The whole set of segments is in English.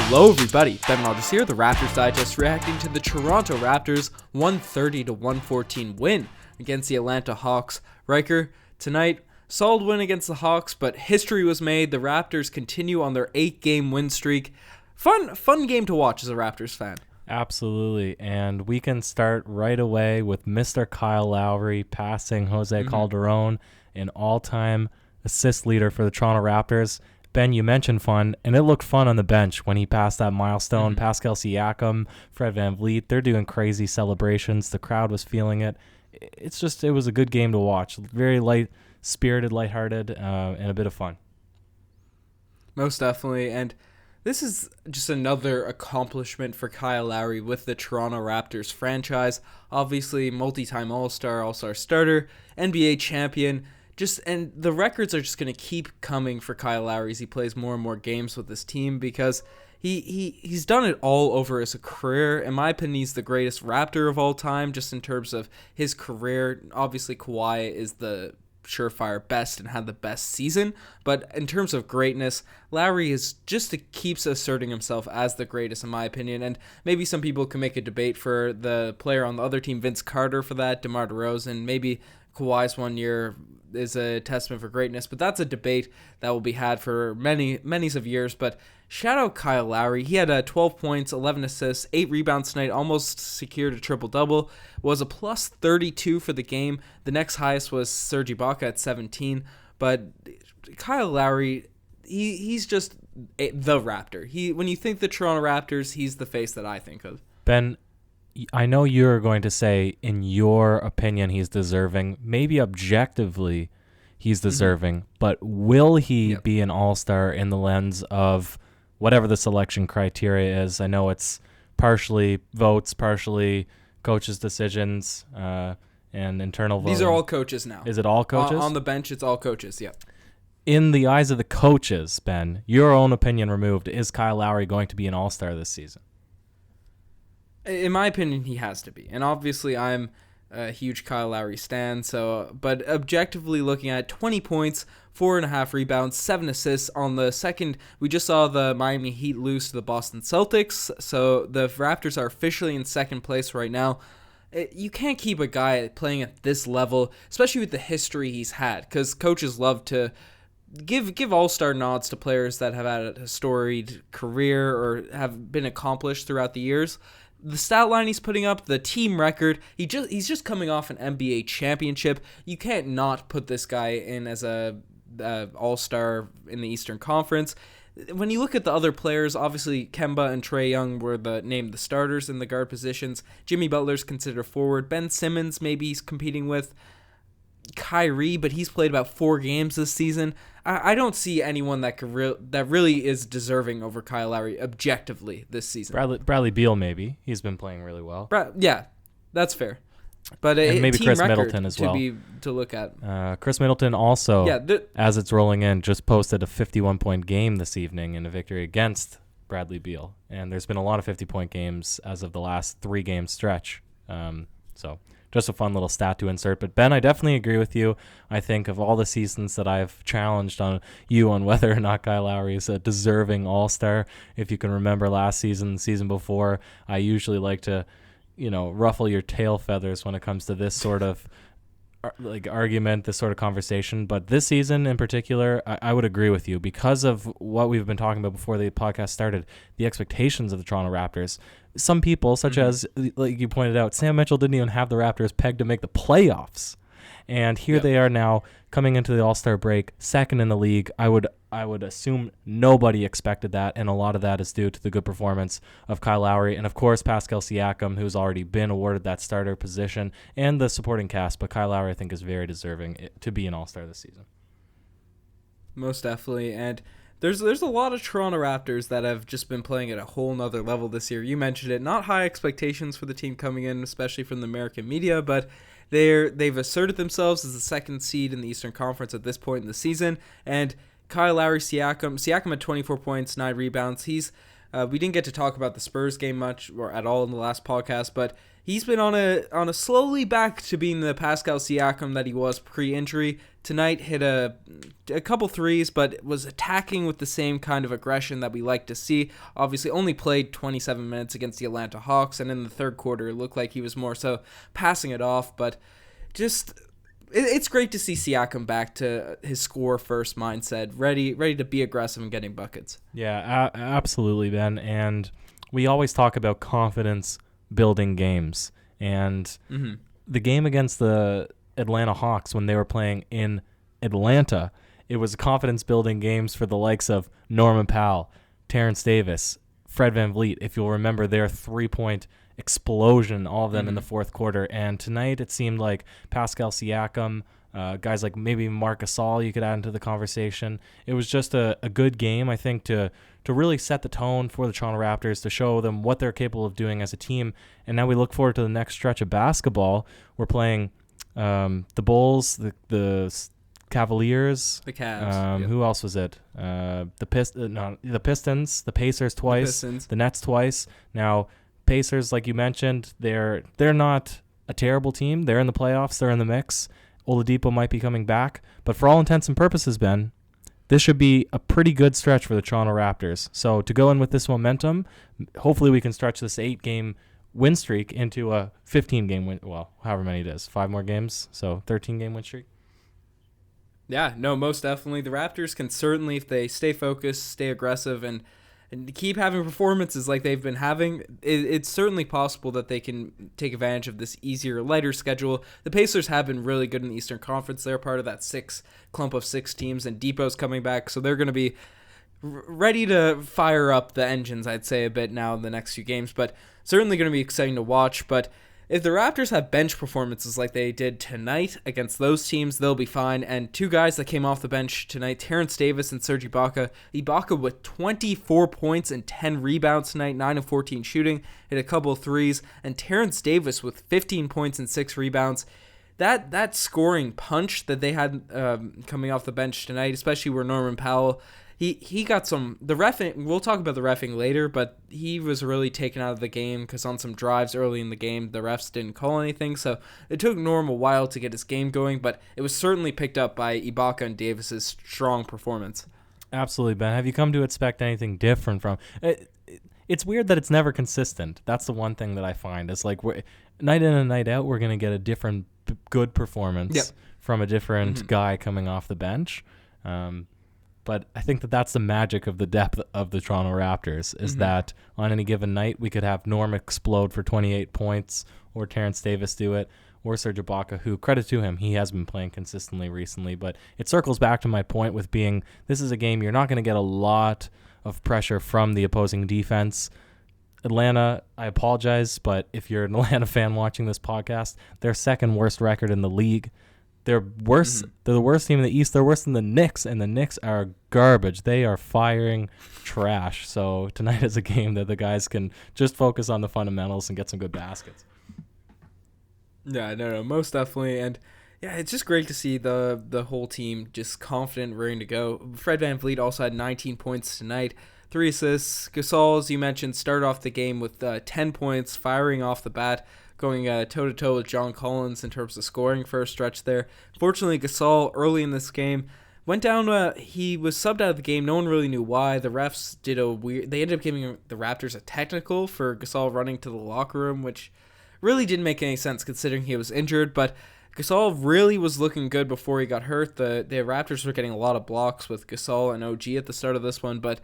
Hello everybody, Ben Rogers here, the Raptors Digest, reacting to the Toronto Raptors 130-114 win against the Atlanta Hawks. Riker, tonight, solid win against the Hawks, but history was made. The Raptors continue on their 8-game win streak. Fun game to watch as a Raptors fan. Absolutely, and we can start right away with Mr. Kyle Lowry passing Jose Calderon, an all-time assist leader for the Toronto Raptors. Ben, you mentioned fun, and it looked fun on the bench when he passed that milestone. Pascal Siakam, Fred VanVleet, they're doing crazy celebrations. The crowd was feeling it. It was a good game to watch. Very light-spirited, lighthearted, and a bit of fun. Most definitely, and this is just another accomplishment for Kyle Lowry with the Toronto Raptors franchise. Obviously, multi-time All-Star starter, NBA champion. And the records are just going to keep coming for Kyle Lowry as he plays more and more games with this team because he's done it all over his career. In my opinion, he's the greatest Raptor of all time, just in terms of his career. Obviously, Kawhi is the surefire best and had the best season, but in terms of greatness, Lowry keeps asserting himself as the greatest in my opinion. And maybe some people can make a debate for the player on the other team, Vince Carter, for that, DeMar DeRozan. Maybe Kawhi's 1 year is a testament for greatness, but that's a debate that will be had for many of years. But shout out Kyle Lowry. He had 12 points, 11 assists, 8 rebounds tonight, almost secured a triple-double, was a plus 32 for the game. The next highest was Serge Ibaka at 17. But Kyle Lowry, he's just the Raptor. When you think the Toronto Raptors, he's the face that I think of. Ben, I know you're going to say, in your opinion, he's deserving. Maybe objectively, he's deserving. But will he be an all-star in the lens of whatever the selection criteria is? I know it's partially votes, partially coaches' decisions, and internal voting. These are all coaches now. Is it all coaches? On the bench, it's all coaches, yeah. In the eyes of the coaches, Ben, your own opinion removed, is Kyle Lowry going to be an all-star this season? In my opinion, he has to be. And obviously, I'm a huge Kyle Lowry stan. But objectively looking at 20 points, 4.5 rebounds, 7 assists on the second. We just saw the Miami Heat lose to the Boston Celtics. So the Raptors are officially in second place right now. You can't keep a guy playing at this level, especially with the history he's had, because coaches love to give all-star nods to players that have had a storied career or have been accomplished throughout the years. The stat line he's putting up, the team record, he's just coming off an NBA championship. You can't not put this guy in as a all-star in the Eastern Conference. When you look at the other players, obviously Kemba and Trae Young were named the starters in the guard positions. Jimmy Butler's considered forward. Ben Simmons maybe he's competing with. Kyrie, but he's played about 4 games this season. I don't see anyone that really is deserving over Kyle Lowry objectively this season. Bradley Beal, maybe. He's been playing really well. Yeah, that's fair. But and maybe team Chris record Middleton as well to look at. Chris Middleton also, as it's rolling in, just posted a 51-point game this evening in a victory against Bradley Beal. And there's been a lot of 50-point games as of the last 3-game stretch. So just a fun little stat to insert. But Ben, I definitely agree with you. I think of all the seasons that I've challenged on whether or not Kyle Lowry is a deserving all-star. If you can remember last season, the season before, I usually like to, ruffle your tail feathers when it comes to this sort of argument, this sort of conversation. But this season in particular, I would agree with you because of what we've been talking about before the podcast started, the expectations of the Toronto Raptors. Some people, such as, like you pointed out, Sam Mitchell didn't even have the Raptors pegged to make the playoffs. And here they are now coming into the All-Star break, second in the league. I would assume nobody expected that, and a lot of that is due to the good performance of Kyle Lowry and, of course, Pascal Siakam, who's already been awarded that starter position, and the supporting cast. But Kyle Lowry, I think, is very deserving to be an All-Star this season. Most definitely, and there's a lot of Toronto Raptors that have just been playing at a whole nother level this year. You mentioned it, not high expectations for the team coming in, especially from the American media, but they've asserted themselves as the second seed in the Eastern Conference at this point in the season. And Kyle Lowry, Siakam had 24 points, 9 rebounds. We didn't get to talk about the Spurs game much or at all in the last podcast, but he's been on a slowly back to being the Pascal Siakam that he was pre-injury. Tonight hit a couple threes, but was attacking with the same kind of aggression that we like to see. Obviously only played 27 minutes against the Atlanta Hawks, and in the third quarter it looked like he was more so passing it off, but just it's great to see Siakam back to his score-first mindset, ready to be aggressive and getting buckets. Yeah, absolutely, Ben. And we always talk about confidence-building games. And the game against the Atlanta Hawks, when they were playing in Atlanta, it was confidence-building games for the likes of Norman Powell, Terrence Davis, Fred VanVleet. If you'll remember their three-point explosion, all of them in the fourth quarter. And tonight it seemed like Pascal Siakam, guys like maybe Marc Gasol you could add into the conversation. It was just a good game, I think, to really set the tone for the Toronto Raptors, to show them what they're capable of doing as a team. And now we look forward to the next stretch of basketball. We're playing the Bulls, the Cavaliers, the Cavs. Who else was it? The Pistons, the Pacers twice, the Nets twice. Now, Pacers, like you mentioned, they're not a terrible team. They're in the playoffs. They're in the mix. Oladipo might be coming back. But for all intents and purposes, Ben, this should be a pretty good stretch for the Toronto Raptors. So to go in with this momentum, hopefully we can stretch this 8-game win streak into a 15-game win. Well, however many it is. 5 more games, so 13-game win streak. Yeah, no, most definitely. The Raptors can certainly, if they stay focused, stay aggressive, and keep having performances like they've been having, it's certainly possible that they can take advantage of this easier, lighter schedule. The Pacers have been really good in the Eastern Conference. They're part of that clump of 6 teams, and Depot's coming back, so they're going to be ready to fire up the engines, I'd say, a bit now in the next few games, but certainly going to be exciting to watch. But if the Raptors have bench performances like they did tonight against those teams, they'll be fine. And 2 guys that came off the bench tonight, Terrence Davis and Serge Ibaka. Ibaka with 24 points and 10 rebounds tonight, 9 of 14 shooting, hit a couple of threes. And Terrence Davis with 15 points and 6 rebounds. That scoring punch that they had coming off the bench tonight, especially where Norman Powell, He got some, the reffing, we'll talk about the reffing later, but he was really taken out of the game because on some drives early in the game, the refs didn't call anything, so it took Norm a while to get his game going, but it was certainly picked up by Ibaka and Davis's strong performance. Absolutely, Ben. Have you come to expect anything different from it's weird that it's never consistent. That's the one thing that I find. It's like night in and night out, we're going to get a different good performance from a different guy coming off the bench. But I think that's the magic of the depth of the Toronto Raptors, is that on any given night we could have Norm explode for 28 points, or Terrence Davis do it, or Serge Ibaka, who, credit to him, he has been playing consistently recently. But it circles back to my point with being, this is a game you're not going to get a lot of pressure from the opposing defense. Atlanta, I apologize, but if you're an Atlanta fan watching this podcast, their second worst record in the league. They're worse. They're the worst team in the East. They're worse than the Knicks, and the Knicks are garbage. They are firing trash. So tonight is a game that the guys can just focus on the fundamentals and get some good baskets. Yeah, no, most definitely. And yeah, it's just great to see the whole team just confident, ready to go. Fred VanVleet also had 19 points tonight, 3 assists. Gasol, as you mentioned, started off the game with 10 points, firing off the bat, going toe-to-toe with John Collins in terms of scoring for a stretch there. Fortunately, Gasol, early in this game, went down. He was subbed out of the game. No one really knew why. The refs did they ended up giving the Raptors a technical for Gasol running to the locker room, which really didn't make any sense considering he was injured. But Gasol really was looking good before he got hurt. The Raptors were getting a lot of blocks with Gasol and OG at the start of this one, but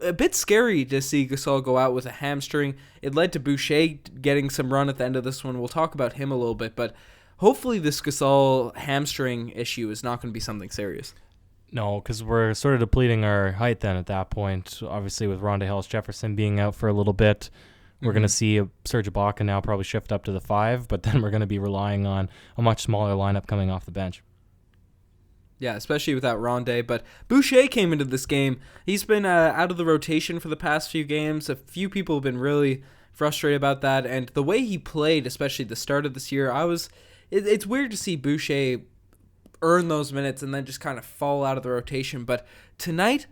a bit scary to see Gasol go out with a hamstring. It led to Boucher getting some run at the end of this one. We'll talk about him a little bit, but hopefully this Gasol hamstring issue is not going to be something serious. No, because we're sort of depleting our height then at that point. Obviously with Rondae Hollis-Jefferson being out for a little bit, we're going to see Serge Ibaka now probably shift up to the 5, but then we're going to be relying on a much smaller lineup coming off the bench. Yeah, especially without Rondae. But Boucher came into this game. He's been out of the rotation for the past few games. A few people have been really frustrated about that. And the way he played, especially the start of this year, it's weird to see Boucher earn those minutes and then just kind of fall out of the rotation. But tonight,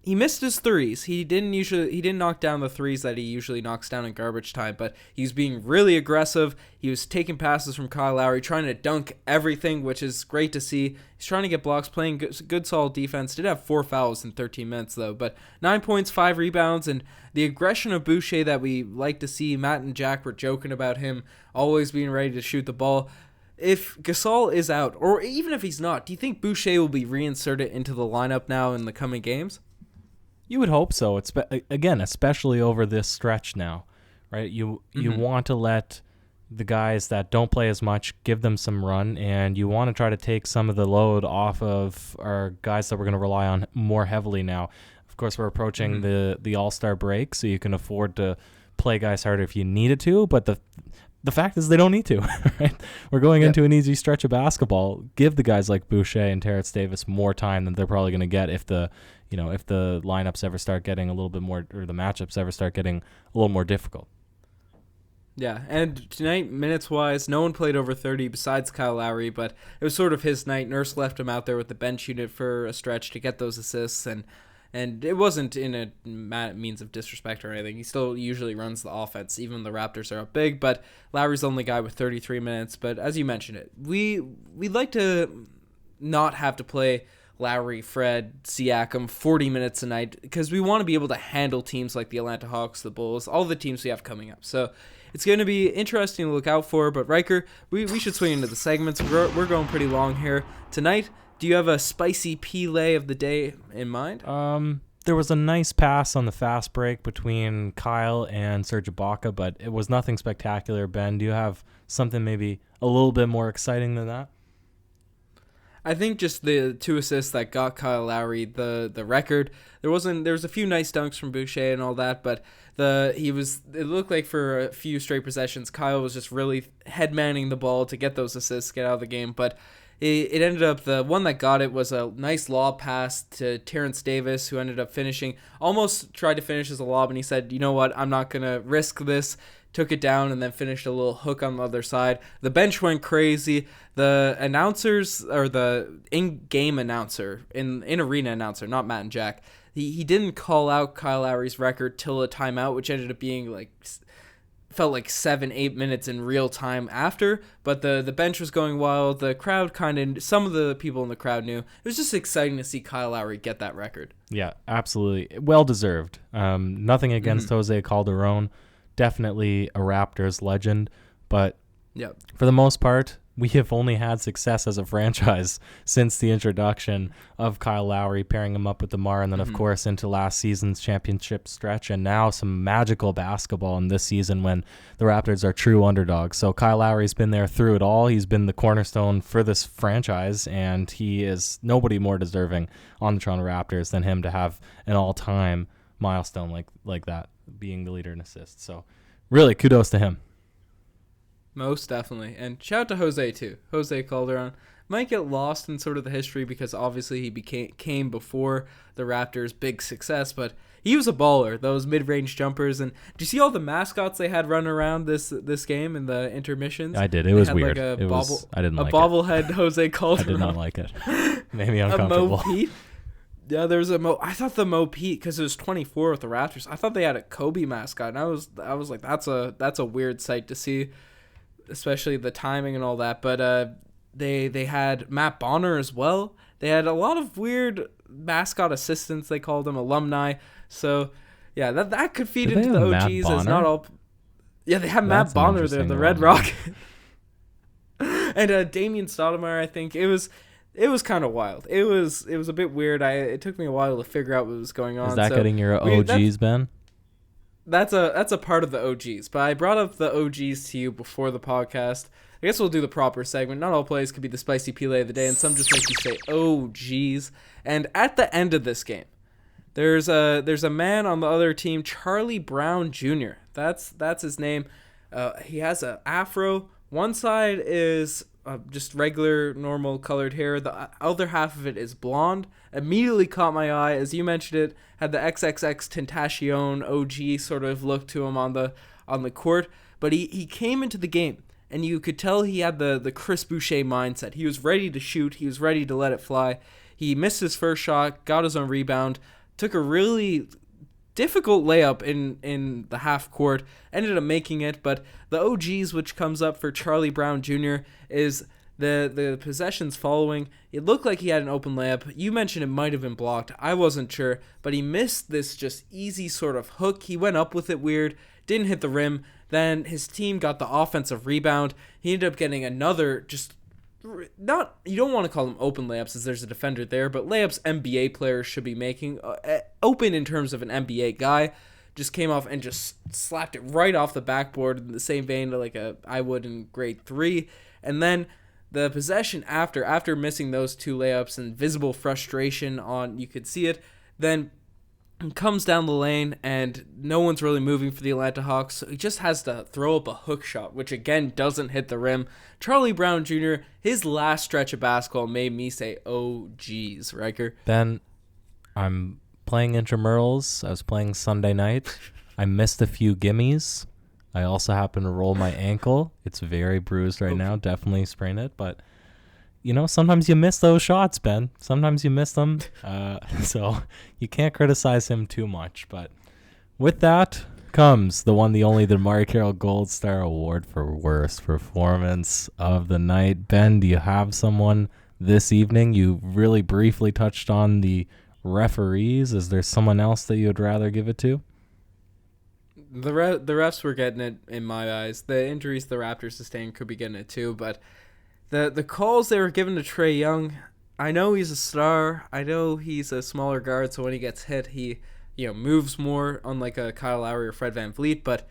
he missed his threes. He didn't knock down the threes that he usually knocks down in garbage time, but he was being really aggressive. He was taking passes from Kyle Lowry, trying to dunk everything, which is great to see. He's trying to get blocks, playing good solid defense. Did have 4 fouls in 13 minutes though, but 9 points, 5 rebounds, and the aggression of Boucher that we like to see. Matt and Jack were joking about him always being ready to shoot the ball. If Gasol is out, or even if he's not, do you think Boucher will be reinserted into the lineup now in the coming games? You would hope so. It's again, especially over this stretch now, right? You want to let the guys that don't play as much give them some run, and you want to try to take some of the load off of our guys that we're going to rely on more heavily now. Of course, we're approaching the All-Star break, so you can afford to play guys harder if you needed to, but the fact is they don't need to, right? We're going into an easy stretch of basketball. Give the guys like Boucher and Terrence Davis more time than they're probably going to get if the lineups ever start getting a little bit more, or the matchups ever start getting a little more difficult. Yeah, and tonight, minutes-wise, no one played over 30 besides Kyle Lowry, but it was sort of his night. Nurse left him out there with the bench unit for a stretch to get those assists, and it wasn't in a means of disrespect or anything. He still usually runs the offense, even when the Raptors are up big, but Lowry's the only guy with 33 minutes. But as you mentioned it, we'd like to not have to play Lowry, Fred, Siakam 40 minutes a night, because we want to be able to handle teams like the Atlanta Hawks, the Bulls, all the teams we have coming up. So it's going to be interesting to look out for. But Ryker, we should swing into the segments. We're going pretty long here tonight. Do you have a spicy P-lay of the day in mind? There was a nice pass on the fast break between Kyle and Serge Ibaka, but it was nothing spectacular. Ben, do you have something maybe a little bit more exciting than that? I think just the 2 assists that got Kyle Lowry the record. There was a few nice dunks from Boucher and all that, but it looked like for a few straight possessions Kyle was just really headmanning the ball to get those assists, get out of the game. But it ended up, the one that got it was a nice lob pass to Terrence Davis, who ended up finishing, almost tried to finish as a lob, and he said, you know what, I'm not going to risk this. Took it down and then finished a little hook on the other side. The bench went crazy. The announcers, or the in-game announcer, in-arena announcer, not Matt and Jack, he didn't call out Kyle Lowry's record till a timeout, which ended up being felt like 7-8 minutes in real time after, but the bench was going wild. The crowd some of the people in the crowd knew. It was just exciting to see Kyle Lowry get that record. Yeah, absolutely. Well deserved. Nothing against Jose Calderon. Definitely a Raptors legend, but for the most part, we have only had success as a franchise since the introduction of Kyle Lowry, pairing him up with DeMar, and then, of course, into last season's championship stretch, and now some magical basketball in this season when the Raptors are true underdogs. So Kyle Lowry's been there through it all. He's been the cornerstone for this franchise, and he is nobody more deserving on the Toronto Raptors than him to have an all-time milestone like that, being the leader in assists. So really, kudos to him. Most definitely. And shout out to Jose, too. Jose Calderon might get lost in sort of the history because obviously he came before the Raptors' big success, but he was a baller, those mid-range jumpers. And do you see all the mascots they had running around this game in the intermissions? I did. It was weird. I didn't like it. A bobblehead Jose Calderon. I did not like it. Made me uncomfortable. A Mo Pete? Yeah, there was I thought the Mo Pete, because it was 24 with the Raptors, I thought they had a Kobe mascot, and I was like, that's a weird sight to see, especially the timing and all that. But they had Matt Bonner as well. They had a lot of weird mascot assistants, they called them, alumni. So yeah, that could feed into the OGs as not all. Yeah, they have Matt Bonner there, the Red Rocket, and Damian Stoudemire. I think it was kind of wild. It was a bit weird. It took me a while to figure out what was going on. Is that getting your OGs, Ben? That's a part of the OGs. But I brought up the OGs to you before the podcast. I guess we'll do the proper segment. Not all plays could be the spicy Pele of the day, and some just make you say, "Oh, geez." And at the end of this game, there's a man on the other team, Charlie Brown Jr. That's his name. He has an afro. One side is just regular, normal colored hair. The other half of it is blonde. Immediately caught my eye. As you mentioned it, had the XXX Tentacion OG sort of look to him on the court. But he came into the game, and you could tell he had the Chris Boucher mindset. He was ready to shoot. He was ready to let it fly. He missed his first shot, got his own rebound, took a really difficult layup in the half court, ended up making it, but the OGs, which comes up for Charlie Brown Jr., is the possessions following. It looked like he had an open layup. You mentioned it might have been blocked. I wasn't sure, but he missed this just easy sort of hook. He went up with it weird, didn't hit the rim. Then his team got the offensive rebound. He ended up getting another just not, you don't want to call them open layups as there's a defender there, but layups NBA players should be making. Open in terms of an NBA guy. Just came off and just slapped it right off the backboard in the same vein like I would in grade 3. And then the possession after missing those 2 layups and visible frustration on, you could see it, then comes down the lane and no one's really moving for the Atlanta Hawks. So he just has to throw up a hook shot, which again doesn't hit the rim. Charlie Brown Jr., his last stretch of basketball made me say, oh, geez, Ryker. Ben, I'm playing intramurals. I was playing Sunday night. I missed a few gimmies. I also happened to roll my ankle. It's very bruised right now. Definitely sprained it, but sometimes you miss those shots, Ben. Sometimes you miss them. So you can't criticize him too much. But with that comes the one, the only, the Marquel Gold Star Award for worst performance of the night. Ben, do you have someone this evening? You really briefly touched on the referees. Is there someone else that you would rather give it to? The refs were getting it in my eyes. The injuries the Raptors sustained could be getting it too, but the calls they were giving to Trae Young, I know he's a star. I know he's a smaller guard, so when he gets hit, he moves more, unlike a Kyle Lowry or Fred VanVleet. But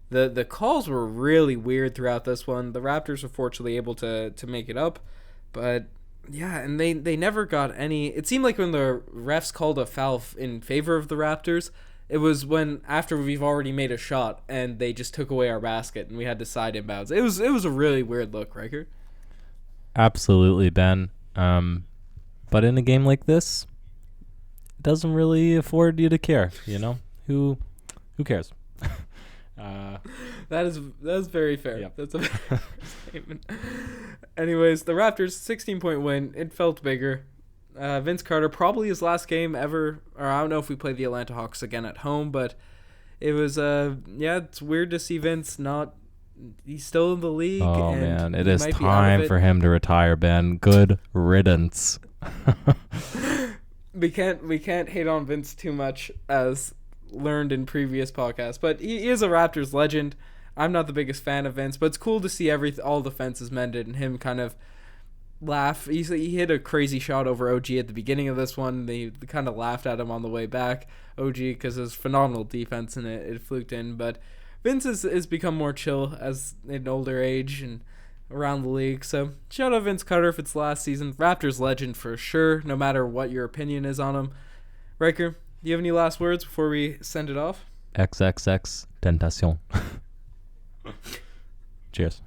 the calls were really weird throughout this one. The Raptors were fortunately able to make it up, but yeah, and they never got any. It seemed like when the refs called a foul in favor of the Raptors, it was when after we've already made a shot and they just took away our basket and we had to side inbounds. It was a really weird look, Ryker. Absolutely, Ben. But in a game like this, it doesn't really afford you to care. Who cares? That is very fair. Yep. That's a very fair statement. Anyways, the Raptors 16-point win. It felt bigger. Vince Carter, probably his last game ever, or I don't know if we play the Atlanta Hawks again at home, but it was it's weird to see Vince not. He's still in the league. Oh, and man. It is time for him to retire, Ben. Good riddance. We can't hate on Vince too much, as learned in previous podcasts, but he is a Raptors legend. I'm not the biggest fan of Vince, but it's cool to see all the fences mended and him kind of laugh. He hit a crazy shot over OG at the beginning of this one. They kind of laughed at him on the way back, OG, because it was phenomenal defense and it fluked in, but Vince has become more chill as an older age and around the league. So shout out Vince Carter if it's last season. Raptors legend for sure, no matter what your opinion is on him. Ryker, do you have any last words before we send it off? XXX Tentation. Cheers.